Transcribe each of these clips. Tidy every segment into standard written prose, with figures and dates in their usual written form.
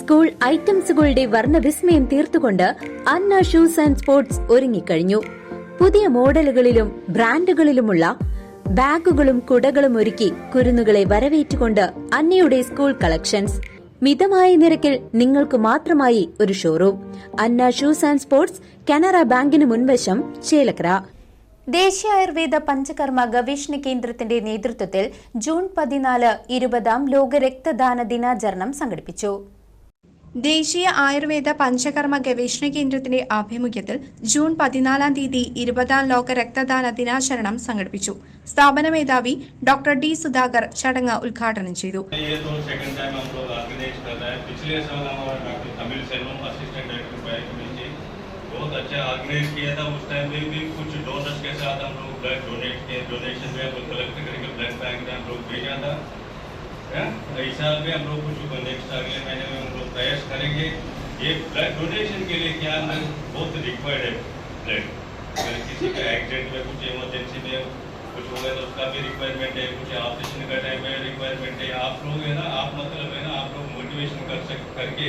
School ഐറ്റംസുകളുടെ വർണ്ണവിസ്മയം തീർത്തുകൊണ്ട് അന്ന ഷൂസ് ആൻഡ് സ്പോർട്സ് ഒരുങ്ങിക്കഴിഞ്ഞു. പുതിയ മോഡലുകളിലും ബ്രാൻഡുകളിലുമുള്ള ബാഗുകളും കുടകളും ഒരുക്കി കുരുന്നുകളെ വരവേറ്റുകൊണ്ട് അന്നയുടെ സ്കൂൾ കളക്ഷൻസ്. മിതമായ നിരക്കിൽ നിങ്ങൾക്ക് മാത്രമായി ഒരു showroom. Anna shoes and sports, Canara ബാങ്കിന് മുൻവശം, ചേലക്കര. ദേശീയ ആയുർവേദ പഞ്ചകർമ്മ ഗവേഷണ കേന്ദ്രത്തിന്റെ നേതൃത്വത്തിൽ ജൂൺ 14, 20 ലോക രക്തദാന ദിനാചരണം സംഘടിപ്പിച്ചു. ദേശീയ ആയുർവേദ പഞ്ചകർമ്മ ഗവേഷണ കേന്ദ്രത്തിന്റെ ആഭിമുഖ്യത്തിൽ ജൂൺ 14 20 ലോക രക്തദാന ദിനാചരണം സംഘടിപ്പിച്ചു. സ്ഥാപന മേധാവി ഡോക്ടർ ഡി സുധാകർ ചടങ്ങ് ഉദ്ഘാടനം ചെയ്തു. बहुत अच्छा ऑर्गेनाइज किया था. उस टाइम पे भी कुछ डोनर्स के साथ हम लोग ब्लड डोनेशन में कलेक्ट करके ब्लड बैंक में हम लोग भेजा था. ऐसा भी हम लोग कुछ नेक्स्ट अगले महीने में हम लोग प्रयास करेंगे. ये ब्लड डोनेशन के लिए क्या बहुत रिक्वायर्ड है ब्लड. अगर किसी का एक्सीडेंट में कुछ इमरजेंसी में कुछ हो गया तो उसका भी रिक्वायरमेंट है. कुछ ऑपरेशन का टाइम में रिक्वायरमेंट है. आप लोग है ना, आप मतलब है ना, आप लोग मोटिवेशन करके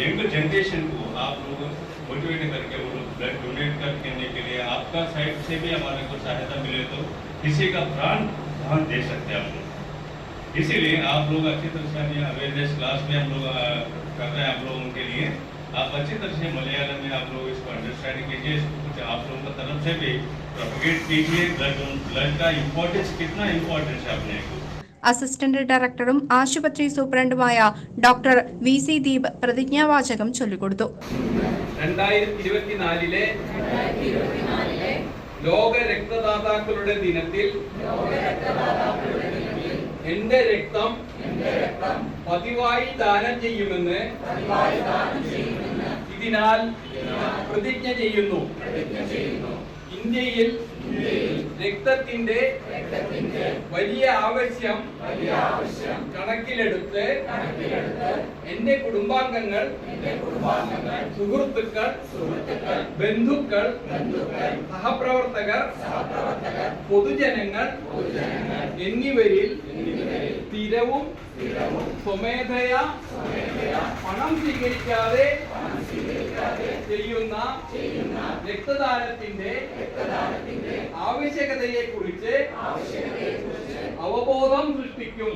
यंग जनरेशन को आप लोग मोटिवेट करके वो लोग ब्लड डोनेट करने के लिए आपका साइड से भी हमारे को सहायता मिले तो किसी का प्राण दान दे सकते हैं आप लोग. इसीलिए आप लोग अच्छी तरह से अवेयरनेस क्लास में हम लोग कर रहे हैं आप लोगों के लिए. आप अच्छी तरह से मलयालम में आप लोग इसको अंडरस्टैंड कीजिए. कुछ आप लोगों की तरफ से भी प्रोपगेट कीजिए ब्लड का इम्पोर्टेंस, कितना इम्पोर्टेंस है अपने को. അസിസ്റ്റന്റ് ഡയറക്ടറും ആശുപത്രി സൂപ്രണ്ടുമായ ഡോക്ടർ VC ദീപ് പ്രതിജ്ഞാവാചകം ചൊല്ലിക്കൊടുത്തു. 2024 ലോക രക്തദാതാക്കളുടെ ദിനത്തിൽ എന്റെ രക്തം പതിവായി ദാനം ചെയ്യുമെന്ന് ഇതിനാൽ പ്രതിജ്ഞ ചെയ്യുന്നു. ഇന്ത്യയിൽ രക്തത്തിന്റെ വലിയ ആവശ്യം കണക്കിലെടുത്ത് എന്റെ കുടുംബാംഗങ്ങൾ, സുഹൃത്തുക്കൾ, ബന്ധുക്കൾ, സഹപ്രവർത്തകർ, പൊതുജനങ്ങൾ എന്നിവരിൽ സ്ഥിരവും സ്വമേധയാ പണം സ്വീകരിക്കാതെ ചെയ്യുന്ന രക്തദാനത്തിന്റെ ആവശ്യകതയെ കുറിച്ച് അവബോധം സൃഷ്ടിക്കും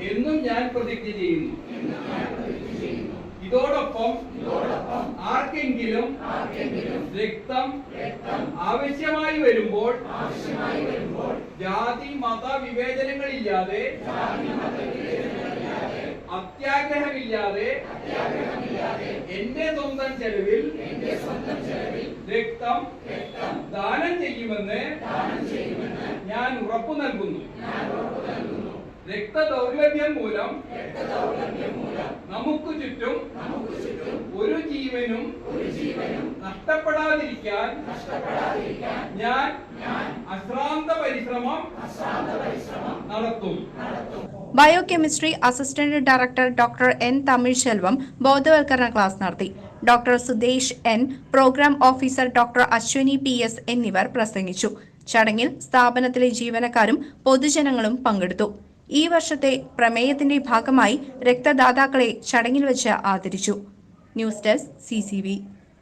എന്നും ഞാൻ പ്രതിജ്ഞ ചെയ്യുന്നു. ഇതോടൊപ്പം ആർക്കെങ്കിലും രക്തം ആവശ്യമായി വരുമ്പോൾ ജാതി മത വിവേചനങ്ങളില്ലാതെ, അത്യാഗ്രഹമില്ലാതെ എന്റെ സ്വന്തം ചെലവിൽ രക്തം ദാനം ചെയ്യുമെന്ന് ഞാൻ ഉറപ്പു നൽകുന്നു. രക്തദൗർലഭ്യം മൂലം നമുക്ക് ചുറ്റും ഒരു ജീവനും നഷ്ടപ്പെടാതിരിക്കാൻ ഞാൻ അശ്രാന്ത പരിശ്രമം നടത്തും. Biochemistry assistant director doctor N Tamilselvam ബോധവൽക്കരണ ക്ലാസ് നടത്തി. Doctor Sudesh N, programme officer doctor Ashwini PS എന്നിവർ പ്രസംഗിച്ചു. ചടങ്ങിൽ സ്ഥാപനത്തിലെ ജീവനക്കാരും പൊതുജനങ്ങളും പങ്കെടുത്തു. ഈ വർഷത്തെ പ്രമേയത്തിന്റെ ഭാഗമായി രക്തദാതാക്കളെ ചടങ്ങിൽ വെച്ച് ആദരിച്ചു. News desk CCV.